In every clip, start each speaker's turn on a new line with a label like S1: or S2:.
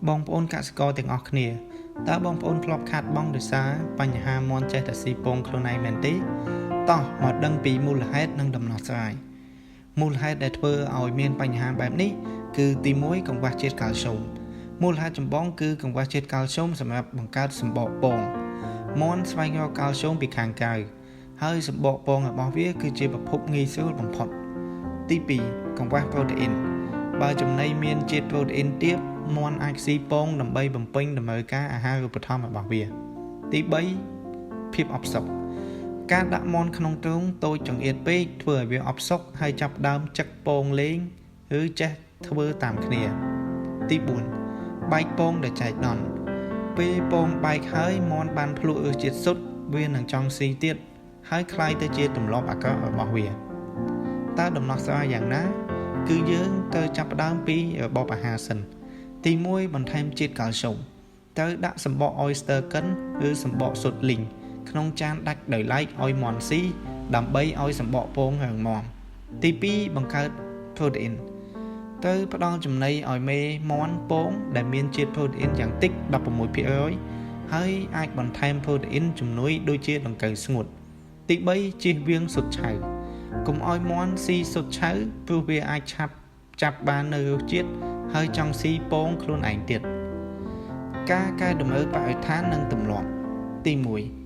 S1: បងប្អូនកសិករទាំងអស់គ្នាតើបងប្អូនធ្លាប់ខាត់បងដោយសារបញ្ហាមន់ចេះតែស៊ីពងខ្លួនឯងមែនទេតោះមកដឹងពីមូលហេតុនិងដំណោះស្រាយមូលហេតុដែលធ្វើឲ្យមានបញ្ហាបែបនេះគឺទី1កង្វះជាតិកាល់ស្យូមមូលហេតុចម្បងគឺកង្វះជាតិកាល់ស្យូមសម្រាប់បង្កើតសម្បកពងមន់ស្វែងរកកាល់ស្យូមពីខាងក្រៅហើយសម្បកពងរបស់វាគឺជាប្រភពងាយស្រួលបំផុតទី2កង្វះប្រូតេអ៊ីនបើចំណីមានជាតិប្រូតេអ៊ីនទាបមន់អាចស៊ីពងដើម្បីបំពេញតម្រូវការអាហារូបត្ថម្ភរបស់វាទី3ភាពអផ្សុកការដាក់មន់ក្នុងទ្រុងតូចចង្អៀតពេកធ្វើឲ្យវាអផ្សុកហើយចាប់ផ្ដើមចឹកពងលេងឬចេះធ្វើតាមគ្នាទី4បែកពងដែលចែកដន្យពេលពងបែកហើយមន់បានភ្លក់រសជាតិស៊ុតវានឹងចង់ស៊ីទៀតហើយคล้ายទៅជាទម្លាប់អាក្រក់របស់វាតើដំណោះស្រាយយ៉ាងណាគឺយើងត្រូវចាប់ផ្ដើមពីរបបអាហារសិនទី1បន្ថែមជាតិកាល់ស្យូមត្រូវដាក់សម្បក oyster កិនឬសម្បកស៊ុតលីងក្នុងចានដាច់ដោយឡែកឲ្យមន់ស៊ីដើម្បីឲ្យសម្បកពងរឹងមាំទី2បង្កើត protein ត្រូវផ្ដល់ចំណីឲ្យមេមន់ពងដែលមានជាតិ protein យ៉ាងតិច 16% ហើយអាចបន្ថែម protein ជំនួយដូចជាដង្កូវស្ងួតទី3ជៀសវាងស៊ុតឆៅកុំឲ្យមន់ស៊ីស៊ុតឆៅព្រោះវាអាចឆាប់ចាប់បាននៅរសជាតិហើយចង់ស៊ីពងខ្លួនឯងទៀតការកែតម្រូវបរិស្ថាននិងទម្លាប់ទី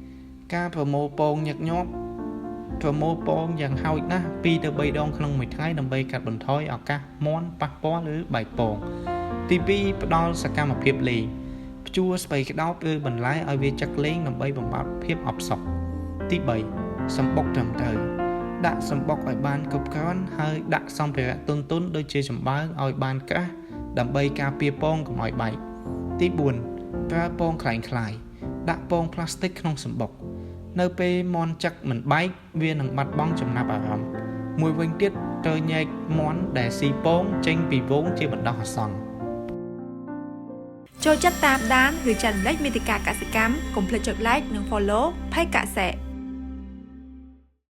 S1: 1ការប្រមូលពងញឹកញាប់ប្រមូលពងយ៉ាងហោចណាស់2ទៅ3ដងក្នុងមួយថ្ងៃដើម្បីកាត់បន្ថយឱកាសមន់ប៉ះពាល់ឬបែកពងទី2ផ្ដល់សកម្មភាពលេងព្យួរស្ពៃក្តោបឬបន្លែឲ្យវាចឹកលេងដើម្បីបំបាត់ភាពអផ្សុកទី3សម្បុកត្រឹមត្រូវដាក់សម្បុកឲ្យបានគ្រប់គ្រាន់ហើយដាក់សម្ភារៈទន់ៗដូចជាចំបើងឲ្យបានក្រាស់ដើម្បីការពារពងកុំឲ្យបែកទី4ប្រើពងខ្លែងខ្លាយដាក់ពងផ្លាស្ទិកក្នុងសម្បុកនៅពេលមន់ចឹកមិនបែកវានឹងបាត់បង់ចំណាប់អារម្មណ៍មួយវិញទៀតត្រូវញែកមន់ដែលស៊ីពងចេញពីវងជាបណ្ដោះអាសន្ន
S2: ចូលចិត្តតាមដានឬចែករំលែកមាតិកាកសិកម្មកុំភ្លេចចុច like និង follow ផេកកសិ